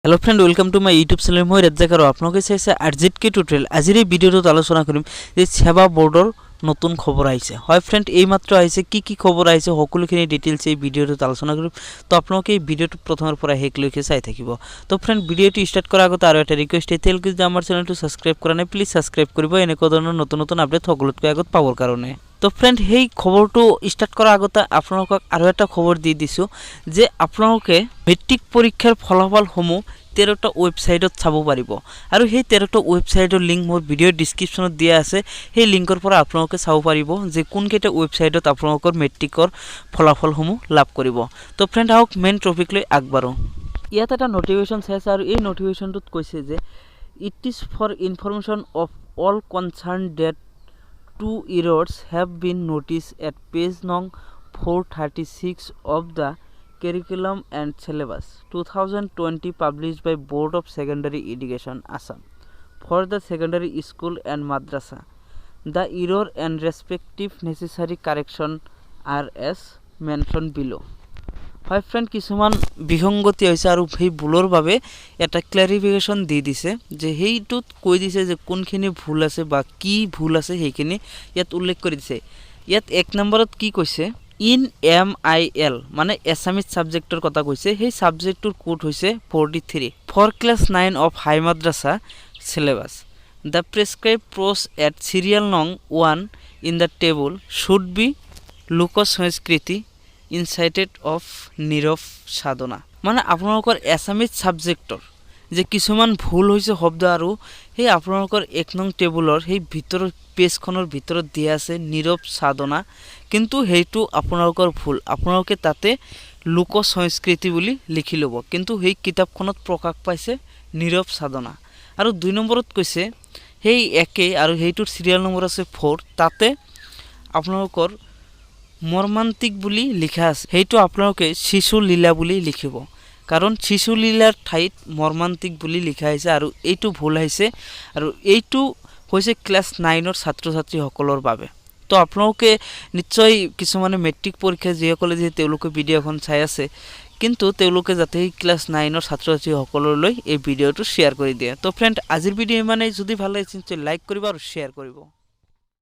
Hello friend welcome to my YouTube channel मैं rzktutorial आपलोके চাইছে rzktutorial আজিৰ এই ভিডিওটো আলোচনা কৰিম যে সেবা বোৰ্ডৰ নতুন খবৰ আহিছে হয় फ्रेंड এই মাত্ৰ আহিছে কি খবৰ আহিছে সকলোখিনি ডিটেইলছ এই ভিডিওটো আলোচনা কৰিম তো আপোনালোকে এই ভিডিওটো প্ৰথমৰ পৰা শেষলৈকে চাই থাকিব তো फ्रेंड ভিডিওটো ষ্টাৰ্ট কৰাৰ আগতে আৰু এটা ৰিকুৱেষ্ট এতিয়ালৈকে যদি আমাৰ চেনেলটো সাবস্ক্ৰাইব কৰা নাই প্লিজ সাবস্ক্ৰাইব কৰিব এনেকুৱা ধৰণৰ নতুন আপডেট সকলোতকৈ আগত পাবৰ কাৰণে তো फ्रेंड হেই খবৰটো ষ্টাৰ্ট কৰাৰ আগতে আপোনালোকক আৰু এটা খবৰ দি দিছো যে আপোনালোকে মেট্ৰিক পৰীক্ষাৰ ফলাফলসমূহ 13টা ওয়েবসাইটত চাব পাৰিব আৰু সেই 13টা ওয়েবসাইটৰ লিংক মোৰ ভিডিও ডেসক্ৰিপচনত দিয়া আছে সেই লিংকৰ পৰা আপোনালোকে চাব পাৰিব যে কোনকেইটা ওয়েবসাইটত আপোনালোকৰ মেট্ৰিকৰ ফলাফলসমূহ লাভ কৰিব তো फ्रेंड আহক মেইন টপিক লৈ আগবাঢ়ো ইয়াত এটা নোটিফিকেশন আছে আৰু এই নোটিফিকেশনটোত কৈছে যে it is for information of all concern date two errors have been noticed at page nong 436 of the Curriculum and Syllabus 2020 published by Board of Secondary Education Assam for the secondary school and madrasa. The error and respective necessary correction are as mentioned below. হয় friend কিছুমান বিসংগতি হৈছে আৰু সেই ভুলৰ বাবে এটা ক্লাৰিফিকেশন দি দিছে যে হেইটোত কৈ দিছে যে কোনখিনি ভুল আছে বা কি ভুল আছে সেইখিনি ইয়াত উল্লেখ কৰি দিছে ইয়াত এক নম্বৰত কি কৈছে ইন MIL মানে এছামিজ সাবজেক্টৰ কথা কৈছে সেই সাবজেক্টৰ কোড হৈছে 43 for class 9 of high madrasa syllabus the prescribed prose at serial nong 1 in the table should be লোক সংস্কৃতি ইনসাইটেড অফ নীরব সাধনা মানে আপোনালোকৰ এছামিজ সাবজেক্টৰ যে কিছুমান ভুল হৈছে শব্দ আৰু সেই আপোনালোকৰ এক নং টেবুলৰ সেই ভিতৰৰ পেজখনৰ ভিতৰত দিয়া আছে নীৰৱ সাধনা কিন্তু হেইটো আপোনালোকৰ ভুল আপোনালোকে তাতে লোক সংস্কৃতি বুলি লিখি লব কিন্তু সেই কিতাপখনত প্ৰকাশ পাইছে নীৰৱ সাধনা আৰু 2 নম্বৰত কৈছে সেই একে আৰু হেইটোৰ সিৰিয়াল নম্বৰ আছে 4 তাতে আপোনালোকৰ মৰ্মান্তিক বুলি লিখা আছে হেইটো আপোনালোকে শিশু লীলা বুলি লিখিব কাৰণ শিশু লীলাৰ ঠাইত মৰ্মান্তিক বুলি লিখা আছে আৰু এইটো ভুল হৈছে আৰু এইটো হৈছে ক্লাস 9 ৰ ছাত্ৰ ছাত্ৰী সকলৰ বাবে তো আপোনালোকে নিশ্চয় কিছুমানে মেট্ৰিক পৰীক্ষা যিসকলে যে তেওঁলোকে ভিডিওখন চাই আছে কিন্তু তেওঁলোকে যাতে ক্লাস 9 ৰ ছাত্ৰ ছাত্ৰী সকললৈ এই ভিডিওটো শেয়াৰ কৰি দিয়ে তো फ्रेंड আজিৰ ভিডিও মানে যদি ভাল লাগিছে লাইক কৰিব আৰু শেয়াৰ কৰিব